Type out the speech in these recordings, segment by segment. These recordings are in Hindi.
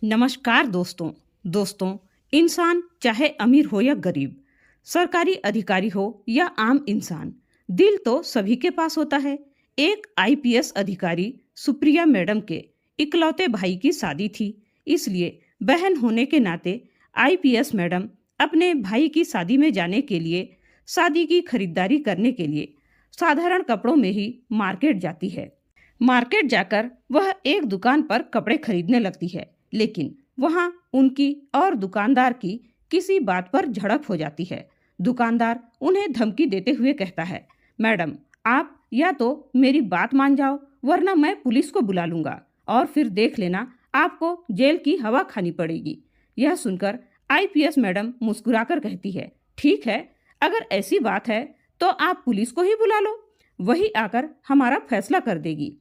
नमस्कार दोस्तों। दोस्तों, इंसान चाहे अमीर हो या गरीब, सरकारी अधिकारी हो या आम इंसान, दिल तो सभी के पास होता है। एक आईपीएस अधिकारी सुप्रिया मैडम के इकलौते भाई की शादी थी, इसलिए बहन होने के नाते आईपीएस मैडम अपने भाई की शादी में जाने के लिए, शादी की खरीदारी करने के लिए साधारण कपड़ों में ही मार्केट जाती है। मार्केट जाकर वह एक दुकान पर कपड़े खरीदने लगती है, लेकिन वहां उनकी और दुकानदार की किसी बात पर झड़प हो जाती है। दुकानदार उन्हें धमकी देते हुए कहता है, मैडम, आप या तो मेरी बात मान जाओ, वरना मैं पुलिस को बुला लूंगा और फिर देख लेना, आपको जेल की हवा खानी पड़ेगी। यह सुनकर आईपीएस मैडम मुस्कुराकर कहती है, ठीक है, अगर ऐसी बात है तो आप पुलिस को ही बुला लो, वही आकर हमारा फैसला कर देगी।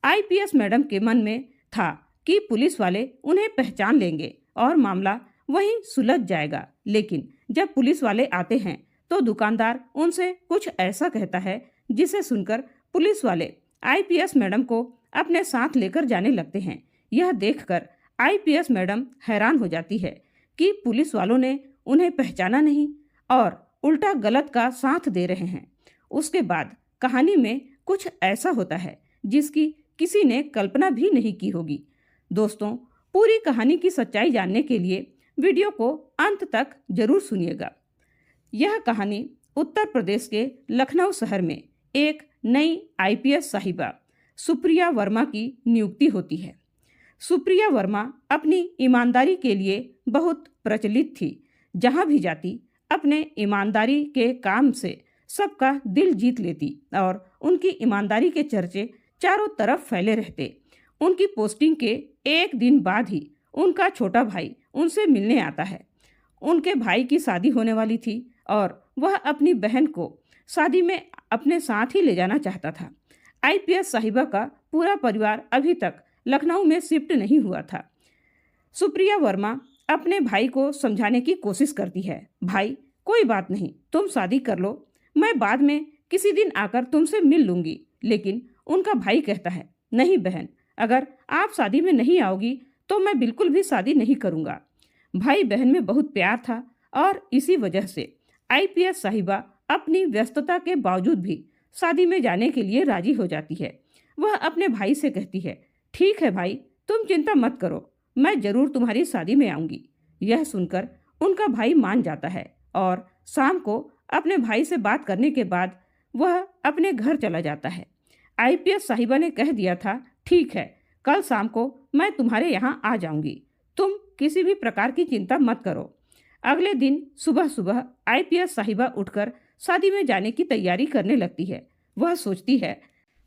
आईपीएस मैडम के मन में था कि पुलिस वाले उन्हें पहचान लेंगे और मामला वहीं सुलझ जाएगा, लेकिन जब पुलिस वाले आते हैं तो दुकानदार उनसे कुछ ऐसा कहता है जिसे सुनकर पुलिस वाले आईपीएस मैडम को अपने साथ लेकर जाने लगते हैं। यह देखकर आईपीएस मैडम हैरान हो जाती है कि पुलिस वालों ने उन्हें पहचाना नहीं और उल्टा गलत का साथ दे रहे हैं। उसके बाद कहानी में कुछ ऐसा होता है जिसकी किसी ने कल्पना भी नहीं की होगी। दोस्तों, पूरी कहानी की सच्चाई जानने के लिए वीडियो को अंत तक जरूर सुनिएगा। यह कहानी उत्तर प्रदेश के लखनऊ शहर में एक नई आईपीएस साहिबा सुप्रिया वर्मा की नियुक्ति होती है। सुप्रिया वर्मा अपनी ईमानदारी के लिए बहुत प्रचलित थी। जहां भी जाती, अपने ईमानदारी के काम से सबका दिल जीत लेती और उनकी ईमानदारी के चर्चे चारों तरफ फैले रहते। उनकी पोस्टिंग के एक दिन बाद ही उनका छोटा भाई उनसे मिलने आता है। उनके भाई की शादी होने वाली थी और वह अपनी बहन को शादी में अपने साथ ही ले जाना चाहता था। आईपीएस साहिबा का पूरा परिवार अभी तक लखनऊ में शिफ्ट नहीं हुआ था। सुप्रिया वर्मा अपने भाई को समझाने की कोशिश करती है, भाई कोई बात नहीं, तुम शादी कर लो, मैं बाद में किसी दिन आकर तुमसे मिल लूंगी। लेकिन उनका भाई कहता है, नहीं बहन, अगर आप शादी में नहीं आओगी तो मैं बिल्कुल भी शादी नहीं करूंगा। भाई बहन में बहुत प्यार था और इसी वजह से आईपीएस साहिबा अपनी व्यस्तता के बावजूद भी शादी में जाने के लिए राजी हो जाती है। वह अपने भाई से कहती है, ठीक है भाई, तुम चिंता मत करो, मैं जरूर तुम्हारी शादी में आऊंगी। यह सुनकर उनका भाई मान जाता है और शाम को अपने भाई से बात करने के बाद वह अपने घर चला जाता है। आईपीएस साहिबा ने कह दिया था, ठीक है, कल शाम को मैं तुम्हारे यहाँ आ जाऊंगी, तुम किसी भी प्रकार की चिंता मत करो। अगले दिन सुबह सुबह आईपीएस साहिबा उठकर शादी में जाने की तैयारी करने लगती है। वह सोचती है,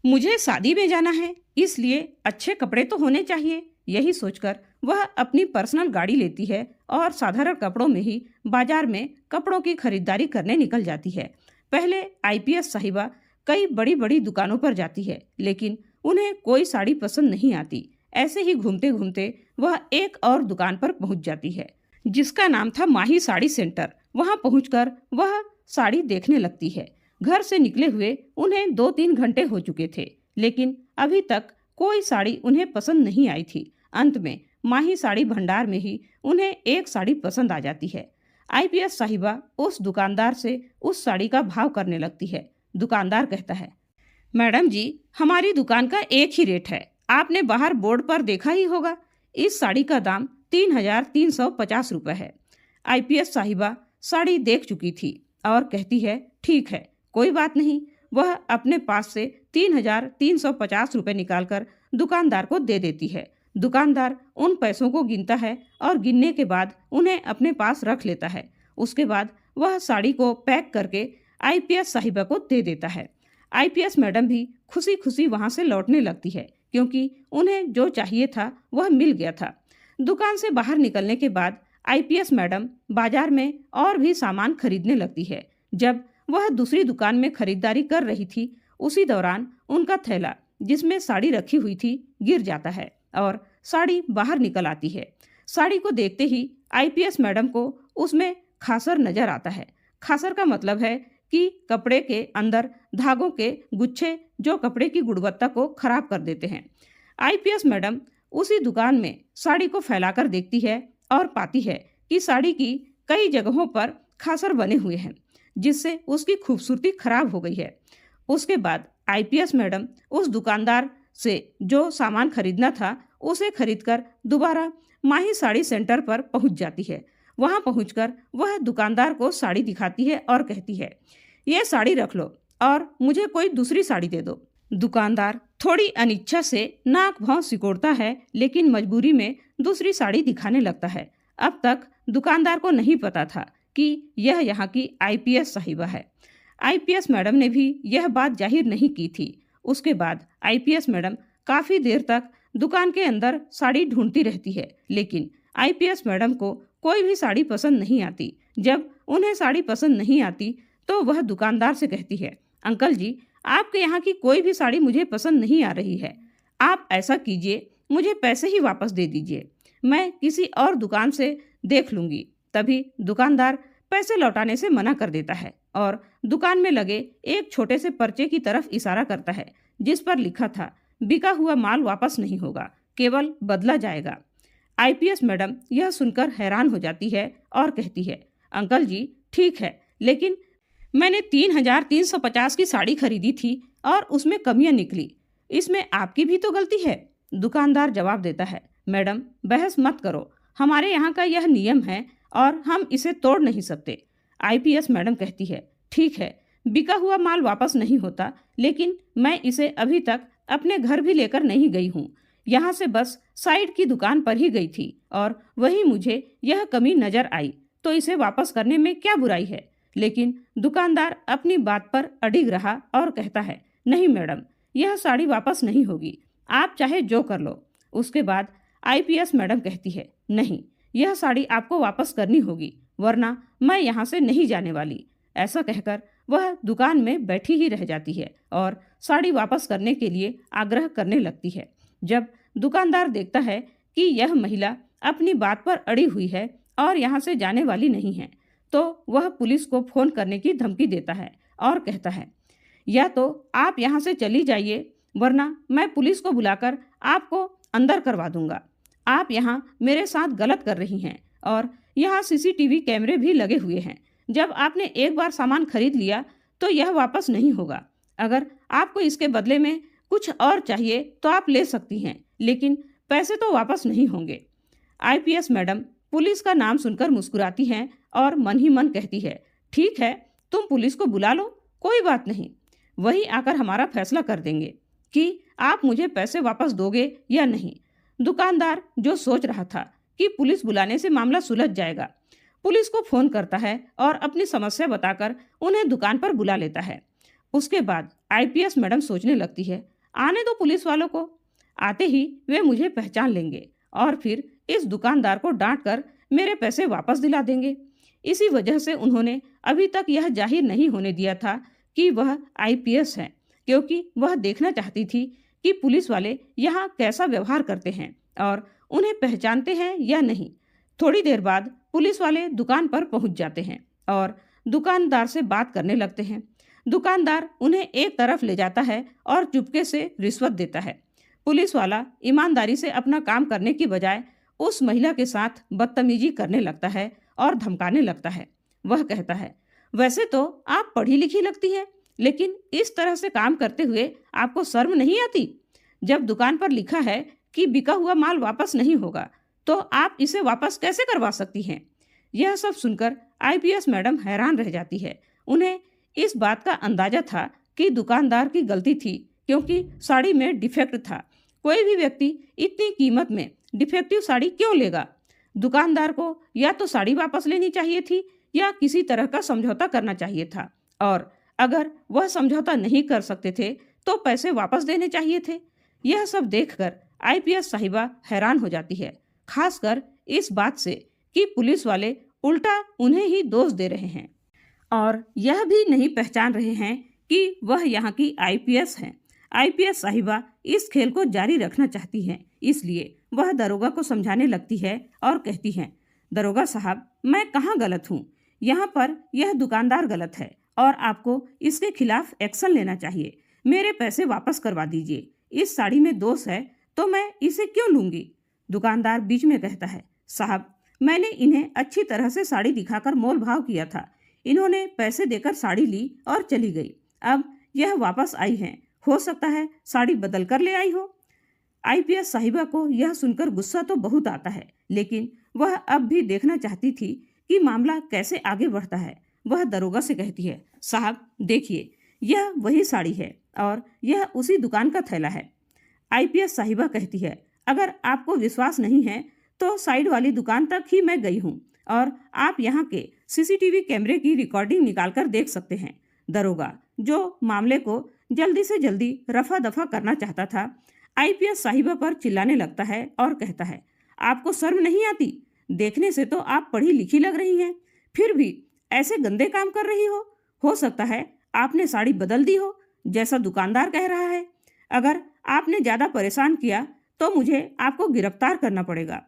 मुझे शादी में जाना है, इसलिए अच्छे कपड़े तो होने चाहिए। यही सोचकर वह अपनी पर्सनल गाड़ी लेती है और साधारण कपड़ों में ही बाजार में कपड़ों की खरीदारी करने निकल जाती है। पहले आईपीएस साहिबा कई बड़ी बड़ी दुकानों पर जाती है, लेकिन उन्हें कोई साड़ी पसंद नहीं आती। ऐसे ही घूमते घूमते वह एक और दुकान पर पहुंच जाती है, जिसका नाम था माही साड़ी सेंटर। वहां पहुंचकर वह साड़ी देखने लगती है। घर से निकले हुए उन्हें 2-3 घंटे हो चुके थे, लेकिन अभी तक कोई साड़ी उन्हें पसंद नहीं आई थी। अंत में माही साड़ी भंडार में ही उन्हें एक साड़ी पसंद आ जाती है। आईपीएस साहिबा उस दुकानदार से उस साड़ी का भाव करने लगती है। दुकानदार कहता है, मैडम जी, हमारी दुकान का एक ही रेट है, आपने बाहर बोर्ड पर देखा ही होगा। इस साड़ी का दाम 3,350 रुपये है। आईपीएस साहिबा साड़ी देख चुकी थी और कहती है, ठीक है, कोई बात नहीं। वह अपने पास से 3,350 रुपये निकालकर दुकानदार को दे देती है। दुकानदार उन पैसों को गिनता है और गिनने के बाद उन्हें अपने पास रख लेता है। उसके बाद वह साड़ी को पैक करके आईपीएस साहिबा को दे देता है। आईपीएस मैडम भी खुशी खुशी वहां से लौटने लगती है, क्योंकि उन्हें जो चाहिए था वह मिल गया था। दुकान से बाहर निकलने के बाद आईपीएस मैडम बाजार में और भी सामान खरीदने लगती है। जब वह दूसरी दुकान में खरीदारी कर रही थी, उसी दौरान उनका थैला जिसमें साड़ी रखी हुई थी गिर जाता है और साड़ी बाहर निकल आती है। साड़ी को देखते ही आईपीएस मैडम को उसमें खासर नजर आता है। खासर का मतलब है कि कपड़े के अंदर धागों के गुच्छे जो कपड़े की गुणवत्ता को खराब कर देते हैं। आईपीएस मैडम उसी दुकान में साड़ी को फैलाकर देखती है और पाती है कि साड़ी की कई जगहों पर खासर बने हुए हैं, जिससे उसकी खूबसूरती खराब हो गई है। उसके बाद आईपीएस मैडम उस दुकानदार से जो सामान खरीदना था उसे खरीदकर दोबारा माही साड़ी सेंटर पर पहुंच जाती है। वहां पहुंचकर वह दुकानदार को साड़ी दिखाती है और कहती है, ये साड़ी रख लो और मुझे कोई दूसरी साड़ी दे दो। दुकानदार थोड़ी अनिच्छा से नाक भौं सिकोड़ता है, लेकिन मजबूरी में दूसरी साड़ी दिखाने लगता है। अब तक दुकानदार को नहीं पता था कि यह यहाँ की आईपीएस साहिबा है। आईपीएस मैडम ने भी यह बात जाहिर नहीं की थी। उसके बाद आईपीएस मैडम काफी देर तक दुकान के अंदर साड़ी ढूंढती रहती है, लेकिन आईपीएस मैडम को कोई भी साड़ी पसंद नहीं आती। जब उन्हें साड़ी पसंद नहीं आती तो वह दुकानदार से कहती है, अंकल जी, आपके यहाँ की कोई भी साड़ी मुझे पसंद नहीं आ रही है। आप ऐसा कीजिए, मुझे पैसे ही वापस दे दीजिए, मैं किसी और दुकान से देख लूंगी। तभी दुकानदार पैसे लौटाने से मना कर देता है और दुकान में लगे एक छोटे से पर्चे की तरफ इशारा करता है, जिस पर लिखा था, बिका हुआ माल वापस नहीं होगा, केवल बदला जाएगा। आईपीएस मैडम यह सुनकर हैरान हो जाती है और कहती है, अंकल जी ठीक है, लेकिन मैंने 3,350 की साड़ी खरीदी थी और उसमें कमियां निकली, इसमें आपकी भी तो गलती है। दुकानदार जवाब देता है, मैडम बहस मत करो, हमारे यहाँ का यह नियम है और हम इसे तोड़ नहीं सकते। आईपीएस मैडम कहती है, ठीक है, बिका हुआ माल वापस नहीं होता, लेकिन मैं इसे अभी तक अपने घर भी लेकर नहीं गई हूँ। यहाँ से बस साइड की दुकान पर ही गई थी और वहीं मुझे यह कमी नजर आई, तो इसे वापस करने में क्या बुराई है। लेकिन दुकानदार अपनी बात पर अडिग रहा और कहता है, नहीं मैडम, यह साड़ी वापस नहीं होगी, आप चाहे जो कर लो। उसके बाद आईपीएस मैडम कहती है, नहीं, यह साड़ी आपको वापस करनी होगी, वरना मैं यहाँ से नहीं जाने वाली। ऐसा कहकर वह दुकान में बैठी ही रह जाती है और साड़ी वापस करने के लिए आग्रह करने लगती है। जब दुकानदार देखता है कि यह महिला अपनी बात पर अड़ी हुई है और यहाँ से जाने वाली नहीं है, तो वह पुलिस को फोन करने की धमकी देता है और कहता है, या तो आप यहाँ से चली जाइए, वरना मैं पुलिस को बुलाकर आपको अंदर करवा दूंगा। आप यहाँ मेरे साथ गलत कर रही हैं और यहाँ सीसीटीवी कैमरे भी लगे हुए हैं। जब आपने एक बार सामान खरीद लिया तो यह वापस नहीं होगा। अगर आपको इसके बदले में कुछ और चाहिए तो आप ले सकती हैं, लेकिन पैसे तो वापस नहीं होंगे। आईपीएस मैडम पुलिस का नाम सुनकर मुस्कुराती हैं और मन ही मन कहती है, ठीक है, तुम पुलिस को बुला लो, कोई बात नहीं, वही आकर हमारा फैसला कर देंगे कि आप मुझे पैसे वापस दोगे या नहीं। दुकानदार जो सोच रहा था कि पुलिस बुलाने से मामला सुलझ जाएगा, पुलिस को फोन करता है और अपनी समस्या बताकर उन्हें दुकान पर बुला लेता है। उसके बाद आईपीएस मैडम सोचने लगती है, आने दो पुलिस वालों को, आते ही वे मुझे पहचान लेंगे और फिर इस दुकानदार को डांट कर मेरे पैसे वापस दिला देंगे। इसी वजह से उन्होंने अभी तक यह जाहिर नहीं होने दिया था कि वह आईपीएस है, क्योंकि वह देखना चाहती थी कि पुलिस वाले यहाँ कैसा व्यवहार करते हैं और उन्हें पहचानते हैं या नहीं। थोड़ी देर बाद पुलिस वाले दुकान पर पहुंच जाते हैं और दुकानदार से बात करने लगते हैं। दुकानदार उन्हें एक तरफ ले जाता है और चुपके से रिश्वत देता है। पुलिस वाला ईमानदारी से अपना काम करने की बजाय उस महिला के साथ बदतमीजी करने लगता है और धमकाने लगता है। वह कहता है, वैसे तो आप पढ़ी लिखी लगती हैं, लेकिन इस तरह से काम करते हुए आपको शर्म नहीं आती? जब दुकान पर लिखा है कि बिका हुआ माल वापस नहीं होगा, तो आप इसे वापस कैसे करवा सकती हैं? यह सब सुनकर आईपीएस मैडम हैरान रह जाती है। उन्हें इस बात का अंदाजा था कि दुकानदार की गलती थी, क्योंकि साड़ी में डिफेक्ट था। कोई भी व्यक्ति इतनी कीमत में डिफेक्टिव साड़ी क्यों लेगा? दुकानदार को या तो साड़ी वापस लेनी चाहिए थी या किसी तरह का समझौता करना चाहिए था, और अगर वह समझौता नहीं कर सकते थे तो पैसे वापस देने चाहिए थे। यह सब देखकर आईपीएस साहिबा हैरान हो जाती है, खासकर इस बात से कि पुलिस वाले उल्टा उन्हें ही दोष दे रहे हैं और यह भी नहीं पहचान रहे हैं कि वह यहाँ की आईपीएस हैं। आईपीएस साहिबा इस खेल को जारी रखना चाहती हैं, इसलिए वह दरोगा को समझाने लगती है और कहती हैं, दरोगा साहब, मैं कहाँ गलत हूँ? यहाँ पर यह दुकानदार गलत है और आपको इसके खिलाफ एक्शन लेना चाहिए। मेरे पैसे वापस करवा दीजिए। इस साड़ी में दोष है तो मैं इसे क्यों लूंगी? दुकानदार बीच में कहता है, साहब मैंने इन्हें अच्छी तरह से साड़ी दिखाकर मोल भाव किया था। इन्होंने पैसे देकर साड़ी ली और चली गई। अब यह वापस आई हैं, हो सकता है साड़ी बदल कर ले आई हो। आईपीएस साहिबा को यह सुनकर गुस्सा तो बहुत आता है, लेकिन वह अब भी देखना चाहती थी कि मामला कैसे आगे बढ़ता है। वह दरोगा से कहती है, साहब देखिए, यह वही साड़ी है और यह उसी दुकान का थैला है। आईपीएस साहिबा कहती है, अगर आपको विश्वास नहीं है तो साइड वाली दुकान तक ही मैं गई हूँ और आप यहाँ के सीसीटीवी कैमरे की रिकॉर्डिंग निकालकर देख सकते हैं। दरोगा, जो मामले को जल्दी से जल्दी रफा दफा करना चाहता था, आईपीएस साहिबा पर चिल्लाने लगता है और कहता है, आपको शर्म नहीं आती? देखने से तो आप पढ़ी लिखी लग रही हैं, फिर भी ऐसे गंदे काम कर रही हो सकता है आपने साड़ी बदल दी हो, जैसा दुकानदार कह रहा है। अगर आपने ज्यादा परेशान किया तो मुझे आपको गिरफ्तार करना पड़ेगा।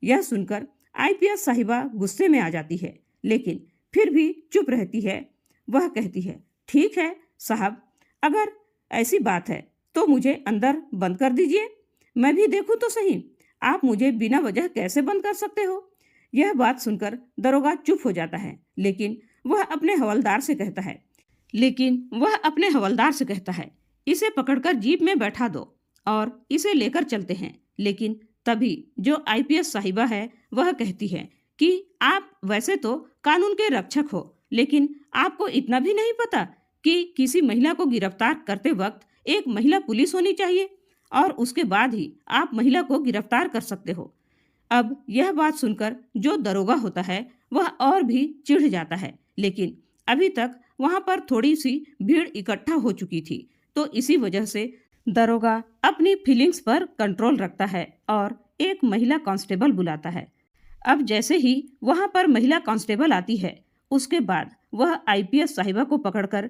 यह सुनकर आईपीएस साहिबा गुस्से में आ जाती है, लेकिन फिर भी चुप रहती है। वह कहती है, ठीक है साहब, अगर ऐसी बात है तो मुझे अंदर बंद कर दीजिए, मैं भी देखूं तो सही, आप मुझे बिना वजह कैसे बंद कर सकते हो? यह बात सुनकर दरोगा चुप हो जाता है, लेकिन वह अपने हवलदार से कहता है, इसे पकड़कर जीप में बैठा दो और इसे लेकर चलते हैं। लेकिन तभी जो आईपीएस साहिबा है वह कहती है कि आप वैसे तो कानून के रक्षक हो, लेकिन आपको इतना भी नहीं पता कि किसी महिला को गिरफ्तार करते वक्त एक महिला पुलिस होनी चाहिए और उसके बाद ही आप महिला को गिरफ्तार कर सकते हो। अब यह बात सुनकर जो दरोगा होता है वह और भी चिढ़ जाता है, लेकिन अभी तक वहां पर थोड़ी सी भीड़ इकट्ठा हो चुकी थी, तो इसी वजह से दरोगा अपनी फीलिंग्स पर कंट्रोल रखता है और एक महिला कांस्टेबल बुलाता है। अब जैसे ही वहां पर महिला कांस्टेबल आती है, उसके बाद वह आईपीएस साहिबा को पकड़कर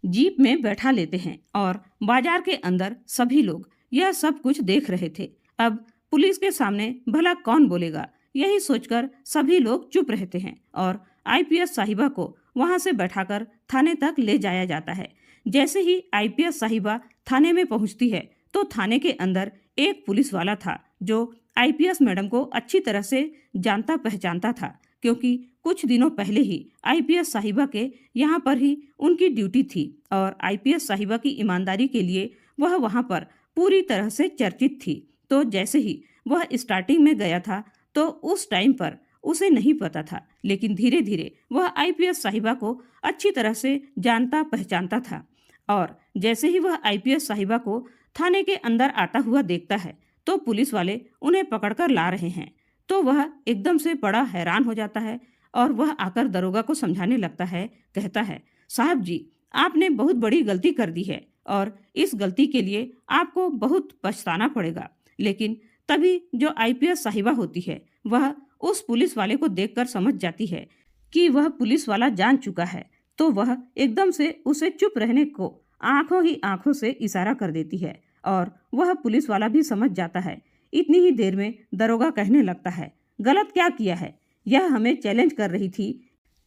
जीप में बैठा लेते हैं और बाजार के अंदर सभी लोग यह सब कुछ देख रहे थे। अब पुलिस के सामने भला कौन बोलेगा, यही सोचकर सभी लोग चुप रहते हैं और आईपीएस साहिबा को वहां से बैठाकर थाने तक ले जाया जाता है। जैसे ही आईपीएस साहिबा थाने में पहुंचती है तो थाने के अंदर एक पुलिस वाला था जो आईपीएस मैडम को अच्छी तरह से जानता पहचानता था, क्योंकि कुछ दिनों पहले ही आईपीएस साहिबा के यहाँ पर ही उनकी ड्यूटी थी और आईपीएस साहिबा की ईमानदारी के लिए वह वहाँ पर पूरी तरह से चर्चित थी। तो जैसे ही वह स्टार्टिंग में गया था तो उस टाइम पर उसे नहीं पता था, लेकिन धीरे धीरे वह आईपीएस साहिबा को अच्छी तरह से जानता पहचानता था और जैसे ही वह आईपीएस साहिबा को थाने के अंदर आता हुआ देखता है तो पुलिस वाले उन्हें पकड़कर ला रहे हैं, तो वह एकदम से बड़ा हैरान हो जाता है और वह आकर दरोगा को समझाने लगता है। कहता है, साहब जी, आपने बहुत बड़ी गलती कर दी है और इस गलती के लिए आपको बहुत पछताना पड़ेगा। लेकिन तभी जो आईपीएस साहिबा होती है वह उस पुलिस वाले को देखकर समझ जाती है कि वह पुलिस वाला जान चुका है, तो वह एकदम से उसे चुप रहने को आंखों ही आंखों से इशारा कर देती है और वह पुलिस वाला भी समझ जाता है। इतनी ही देर में दरोगा कहने लगता है, गलत क्या किया है? यह हमें चैलेंज कर रही थी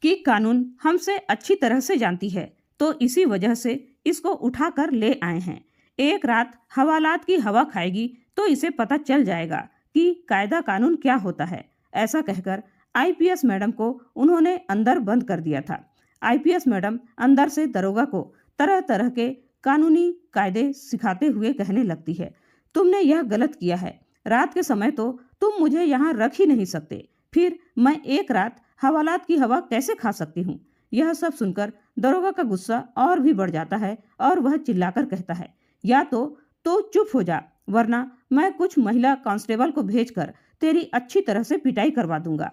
कि कानून हमसे अच्छी तरह से जानती है, तो इसी वजह से इसको उठा कर ले आए हैं। एक रात हवालात की हवा खाएगी तो इसे पता चल जाएगा कि कायदा कानून क्या होता है। ऐसा कहकर आईपीएस मैडम को उन्होंने अंदर बंद कर दिया था। आईपीएस मैडम अंदर से दरोगा को तरह तरह के कानूनी कायदे सिखाते हुए कहने लगती है, तुमने यह गलत किया है, रात के समय तो तुम मुझे यहाँ रख ही नहीं सकते, फिर मैं एक रात हवालात की हवा कैसे खा सकती हूँ? यह सब सुनकर दरोगा का गुस्सा और भी बढ़ जाता है और वह चिल्लाकर कहता है, या तो चुप हो जा, वरना मैं कुछ महिला कांस्टेबल को भेजकर तेरी अच्छी तरह से पिटाई करवा दूंगा।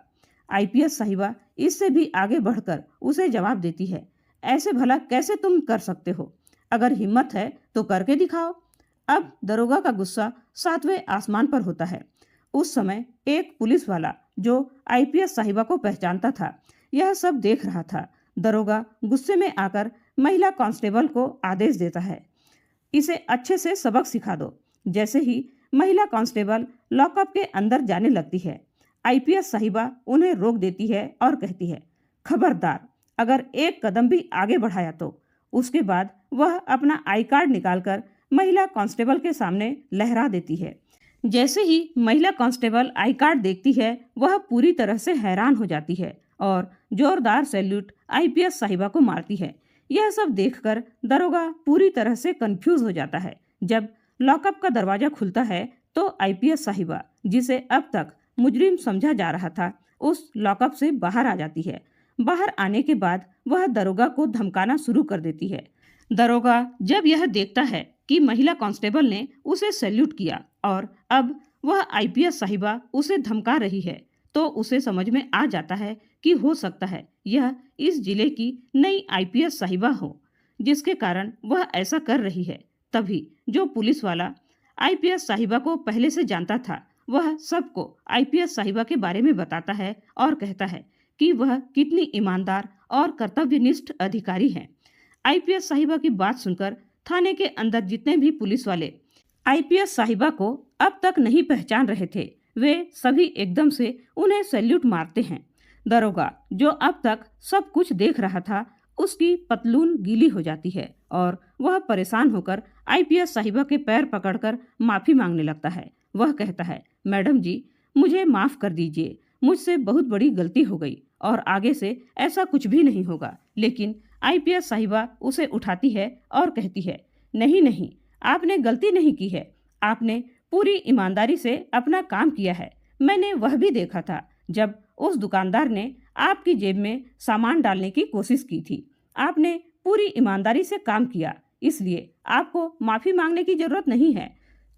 आईपीएस साहिबा इससे भी आगे बढ़कर उसे जवाब देती है, ऐसे भला कैसे तुम कर सकते हो? अगर हिम्मत है तो करके दिखाओ। अब दरोगा का गुस्सा 7वें आसमान पर होता है। उस समय एक पुलिस वाला जो आईपीएस साहिबा को पहचानता था यह सब देख रहा था। दरोगा गुस्से में आकर महिला कांस्टेबल को आदेश देता है, इसे अच्छे से सबक सिखा दो। जैसे ही महिला कांस्टेबल लॉकअप के अंदर जाने लगती है, आईपीएस साहिबा उन्हें रोक देती है और कहती है, खबरदार, अगर एक कदम भी आगे बढ़ाया तो। उसके बाद वह अपना आई कार्ड निकालकर महिला कांस्टेबल के सामने लहरा देती है। जैसे ही महिला कांस्टेबल आई कार्ड देखती है वह पूरी तरह से हैरान हो जाती है और जोरदार सैल्यूट आईपीएस साहिबा को मारती है। यह सब देखकर दरोगा पूरी तरह से कंफ्यूज हो जाता है। जब लॉकअप का दरवाजा खुलता है तो आईपीएस साहिबा, जिसे अब तक मुजरिम समझा जा रहा था, उस लॉकअप से बाहर आ जाती है। बाहर आने के बाद वह दरोगा को धमकाना शुरू कर देती है। दरोगा जब यह देखता है कि महिला कांस्टेबल ने उसे सैल्यूट किया और अब वह आईपीएस साहिबा उसे धमका रही है, तो उसे समझ में आ जाता है कि हो सकता है यह इस जिले की नई आईपीएस साहिबा हो, जिसके कारण वह ऐसा कर रही है। तभी जो पुलिस वाला आईपीएस साहिबा को पहले से जानता था, वह सबको आईपीएस साहिबा के बारे में बताता है और कहता है कि वह कितनी ईमानदार और कर्तव्यनिष्ठ अधिकारी है। आईपीएस साहिबा की बात सुनकर थाने के अंदर जितने भी पुलिस वाले आईपीएस साहिबा को अब तक नहीं पहचान रहे थे, वे सभी एकदम से उन्हें सैल्यूट मारते हैं। दरोगा, जो अब तक सब कुछ देख रहा था, उसकी पतलून गीली हो जाती है और वह परेशान होकर आईपीएस साहिबा के पैर पकड़कर माफी मांगने लगता है। वह कहता है, मैडम जी, मुझे माफ कर दीजिए, मुझसे बहुत बड़ी गलती हो गई और आगे से ऐसा कुछ भी नहीं होगा। लेकिन आईपीएस साहिबा उसे उठाती है और कहती है, नहीं नहीं, आपने गलती नहीं की है, आपने पूरी ईमानदारी से अपना काम किया है। मैंने वह भी देखा था जब उस दुकानदार ने आपकी जेब में सामान डालने की कोशिश की थी। आपने पूरी ईमानदारी से काम किया, इसलिए आपको माफी मांगने की जरूरत नहीं है।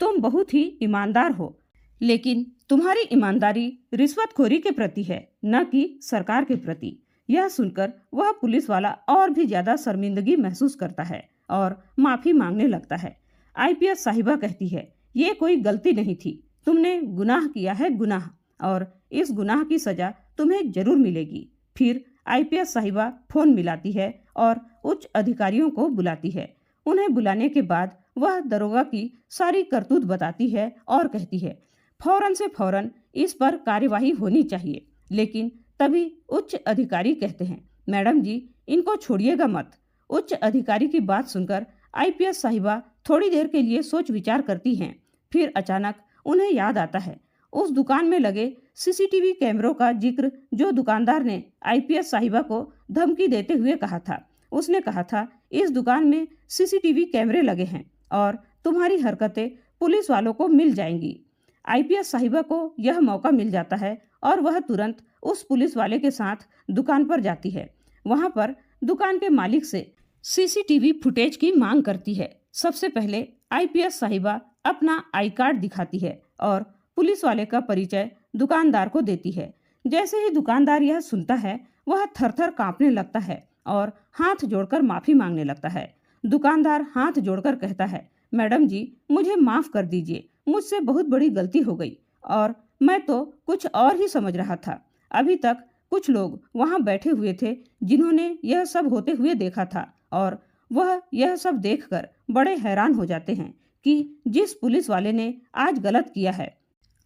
तुम बहुत ही ईमानदार हो, लेकिन तुम्हारी ईमानदारी रिश्वतखोरी के प्रति है, न कि सरकार के प्रति। यह सुनकर वह पुलिस वाला और भी ज्यादा शर्मिंदगी महसूस करता है और माफी मांगने लगता है। आईपीएस साहिबा कहती है, ये कोई गलती नहीं थी, तुमने गुनाह किया है, गुनाह, और इस गुनाह की सजा तुम्हें जरूर मिलेगी। फिर आईपीएस साहिबा फोन मिलाती है और उच्च अधिकारियों को बुलाती है। उन्हें बुलाने के बाद वह दरोगा की सारी करतूत बताती है और कहती है, फौरन से फौरन इस पर कार्यवाही होनी चाहिए। लेकिन तभी उच्च अधिकारी कहते हैं, मैडम जी, इनको छोड़िएगा मत। उच्च अधिकारी की बात सुनकर आईपीएस साहिबा थोड़ी देर के लिए सोच विचार करती हैं। फिर अचानक उन्हें याद आता है उस दुकान में लगे सीसीटीवी कैमरों का जिक्र जो दुकानदार ने आईपीएस साहिबा को धमकी देते हुए कहा था। उसने कहा था, इस दुकान में सीसीटीवी कैमरे लगे हैं और तुम्हारी हरकतें पुलिस वालों को मिल जाएंगी। आईपीएस साहिबा को यह मौका मिल जाता है और वह तुरंत उस पुलिस वाले के साथ दुकान पर जाती है। वहां पर दुकान के मालिक से सीसीटीवी फुटेज की मांग करती है। सबसे पहले आईपीएस साहिबा अपना आई कार्ड दिखाती है और पुलिस वाले का परिचय दुकानदार को देती है। जैसे ही दुकानदार यह सुनता है, वह थरथर कांपने लगता है और हाथ जोड़कर माफी मांगने लगता है। दुकानदार हाथ जोड़कर कहता है, मैडम जी, मुझे माफ कर दीजिए, मुझसे बहुत बड़ी गलती हो गई और मैं तो कुछ और ही समझ रहा था। अभी तक कुछ लोग वहां बैठे हुए थे जिन्होंने यह सब होते हुए देखा था और वह यह सब देखकर बड़े हैरान हो जाते हैं कि जिस पुलिस वाले ने आज गलत किया है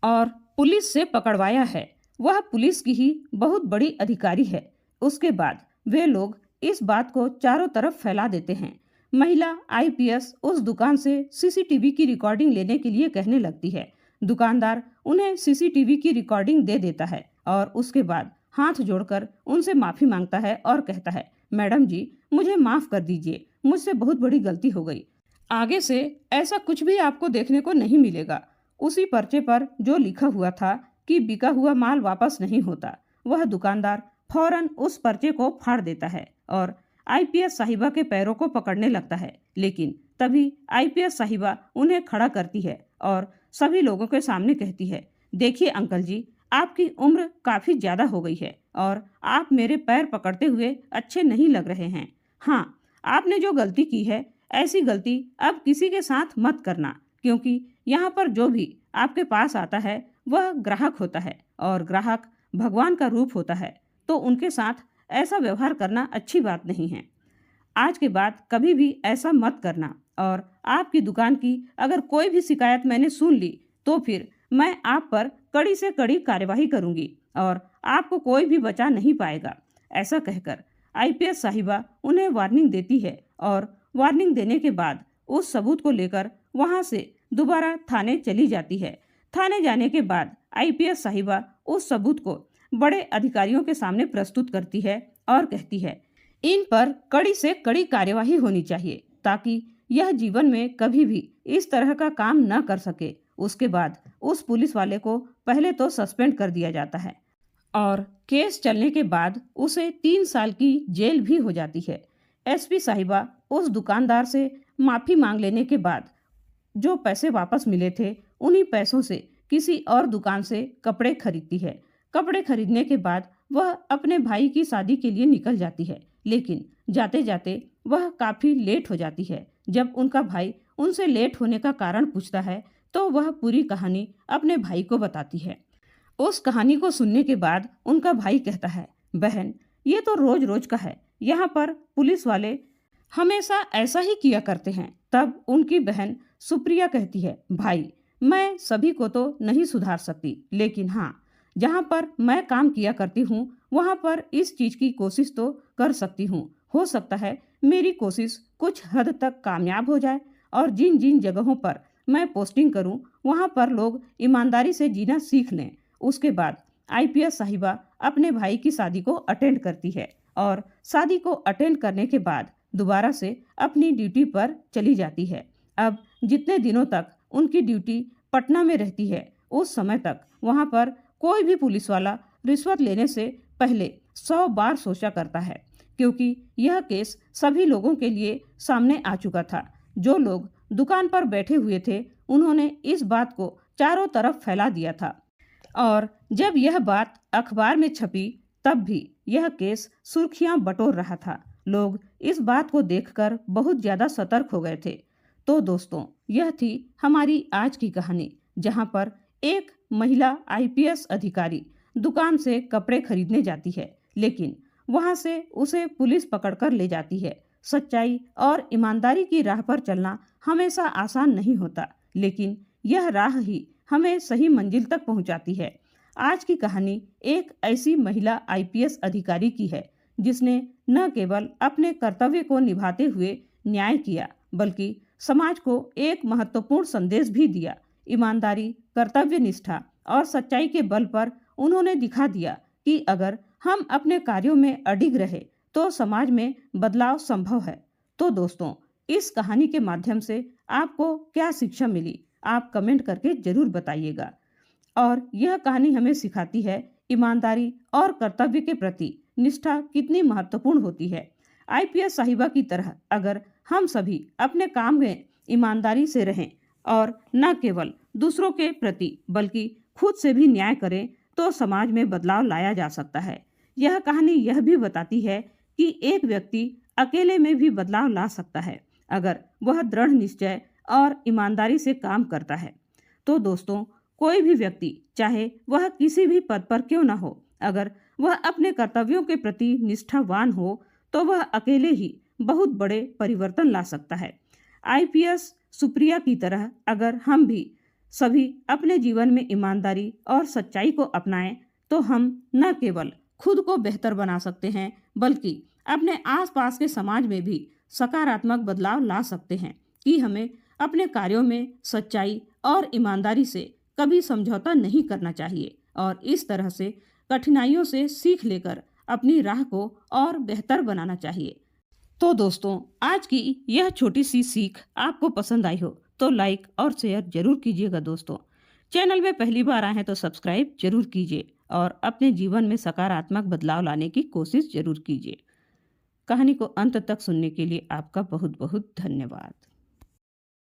और पुलिस से पकड़वाया है, वह पुलिस की ही बहुत बड़ी अधिकारी है। उसके बाद वे लोग इस बात को चारों तरफ फैला देते हैं। महिला आईपीएस उस दुकान से सीसीटीवी की रिकॉर्डिंग लेने के लिए कहने लगती है। दुकानदार उन्हें सीसीटीवी की रिकॉर्डिंग दे देता है और उसके बाद हाथ जोड़कर उनसे माफी मांगता है और कहता है, मैडम जी, मुझे माफ कर दीजिए, मुझसे बहुत बड़ी गलती हो गई। आगे से ऐसा कुछ भी आपको देखने को नहीं मिलेगा। उसी पर्चे पर जो लिखा हुआ था कि बिका हुआ माल वापस नहीं होता, वह दुकानदार फौरन उस पर्चे को फाड़ देता है और आईपीएस साहिबा के पैरों को पकड़ने लगता है। लेकिन तभी आईपीएस साहिबा उन्हें खड़ा करती है और सभी लोगों के सामने कहती है, देखिए अंकल जी, आपकी उम्र काफी ज्यादा हो गई है और आप मेरे पैर पकड़ते हुए अच्छे नहीं लग रहे हैं। हाँ, आपने जो गलती की है, ऐसी गलती अब किसी के साथ मत करना, क्योंकि यहाँ पर जो भी आपके पास आता है वह ग्राहक होता है और ग्राहक भगवान का रूप होता है, तो उनके साथ ऐसा व्यवहार करना अच्छी बात नहीं है। आज के बाद कभी भी ऐसा मत करना और आपकी दुकान की अगर कोई भी शिकायत मैंने सुन ली तो फिर मैं आप पर कड़ी से कड़ी कार्यवाही करूंगी और आपको कोई भी बचा नहीं पाएगा। ऐसा कहकर आईपीएस साहिबा उन्हें वार्निंग देती है और वार्निंग देने के बाद उस सबूत को लेकर वहां से दोबारा थाने चली जाती है। थाने जाने के बाद आईपीएस साहिबा उस सबूत को बड़े अधिकारियों के सामने प्रस्तुत करती है और कहती है, इन पर कड़ी से कड़ी कार्यवाही होनी चाहिए ताकि यह जीवन में कभी भी इस तरह का काम न कर सके। उसके बाद उस पुलिस वाले को पहले तो सस्पेंड कर दिया जाता है और केस चलने के बाद उसे 3 साल की जेल भी हो जाती है। एसपी साहिबा उस दुकानदार से माफी मांग लेने के बाद जो पैसे वापस मिले थे उन्हीं पैसों से किसी और दुकान से कपड़े खरीदती है। कपड़े खरीदने के बाद वह अपने भाई की शादी के लिए निकल जाती है, लेकिन जाते जाते वह काफी लेट हो जाती है। जब उनका भाई उनसे लेट होने का कारण पूछता है तो वह पूरी कहानी अपने भाई को बताती है। उस कहानी को सुनने के बाद उनका भाई कहता है, बहन ये तो रोज रोज का है, यहाँ पर पुलिस वाले हमेशा ऐसा ही किया करते हैं। तब उनकी बहन सुप्रिया कहती है, भाई मैं सभी को तो नहीं सुधार सकती, लेकिन हाँ जहाँ पर मैं काम किया करती हूँ वहाँ पर इस चीज की कोशिश तो कर सकती हूँ। हो सकता है मेरी कोशिश कुछ हद तक कामयाब हो जाए और जिन जिन जगहों पर मैं पोस्टिंग करूं वहां पर लोग ईमानदारी से जीना सीख लें। उसके बाद आईपीएस साहिबा अपने भाई की शादी को अटेंड करती है और शादी को अटेंड करने के बाद दोबारा से अपनी ड्यूटी पर चली जाती है। अब जितने दिनों तक उनकी ड्यूटी पटना में रहती है उस समय तक वहां पर कोई भी पुलिस वाला रिश्वत लेने से पहले 100 बार सोचा करता है, क्योंकि यह केस सभी लोगों के लिए सामने आ चुका था। जो लोग दुकान पर बैठे हुए थे उन्होंने इस बात को चारों तरफ फैला दिया था और जब यह बात अखबार में छपी तब भी यह केस सुर्खियां बटोर रहा था। लोग इस बात को देखकर बहुत ज्यादा सतर्क हो गए थे। तो दोस्तों यह थी हमारी आज की कहानी, जहां पर एक महिला आईपीएस अधिकारी दुकान से कपड़े खरीदने जाती है, लेकिन वहां से उसे पुलिस पकड़कर ले जाती है। सच्चाई और ईमानदारी की राह पर चलना हमेशा आसान नहीं होता, लेकिन यह राह ही हमें सही मंजिल तक पहुंचाती है। आज की कहानी एक ऐसी महिला आईपीएस अधिकारी की है जिसने न केवल अपने कर्तव्य को निभाते हुए न्याय किया, बल्कि समाज को एक महत्वपूर्ण संदेश भी दिया। ईमानदारी, कर्तव्य निष्ठा और सच्चाई के बल पर उन्होंने दिखा दिया कि अगर हम अपने कार्यों में अडिग रहे तो समाज में बदलाव संभव है। तो दोस्तों इस कहानी के माध्यम से आपको क्या शिक्षा मिली, आप कमेंट करके जरूर बताइएगा। और यह कहानी हमें सिखाती है ईमानदारी और कर्तव्य के प्रति निष्ठा कितनी महत्वपूर्ण होती है। आईपीएस साहिबा की तरह अगर हम सभी अपने काम में ईमानदारी से रहें और न केवल दूसरों के प्रति बल्कि खुद से भी न्याय करें तो समाज में बदलाव लाया जा सकता है। यह कहानी यह भी बताती है कि एक व्यक्ति अकेले में भी बदलाव ला सकता है अगर वह दृढ़ निश्चय और ईमानदारी से काम करता है। तो दोस्तों कोई भी व्यक्ति चाहे वह किसी भी पद पर क्यों न हो, अगर वह अपने कर्तव्यों के प्रति निष्ठावान हो तो वह अकेले ही बहुत बड़े परिवर्तन ला सकता है। आईपीएस सुप्रिया की तरह अगर हम भी सभी अपने जीवन में ईमानदारी और सच्चाई को अपनाएं तो हम न केवल खुद को बेहतर बना सकते हैं बल्कि अपने आसपास के समाज में भी सकारात्मक बदलाव ला सकते हैं कि हमें अपने कार्यों में सच्चाई और ईमानदारी से कभी समझौता नहीं करना चाहिए और इस तरह से कठिनाइयों से सीख लेकर अपनी राह को और बेहतर बनाना चाहिए। तो दोस्तों आज की यह छोटी सी सीख आपको पसंद आई हो तो लाइक और शेयर जरूर कीजिएगा। दोस्तों चैनल में पहली बार आए हैं तो सब्सक्राइब जरूर कीजिए और अपने जीवन में सकारात्मक बदलाव लाने की कोशिश जरूर कीजिए। कहानी को अंत तक सुनने के लिए आपका बहुत बहुत धन्यवाद।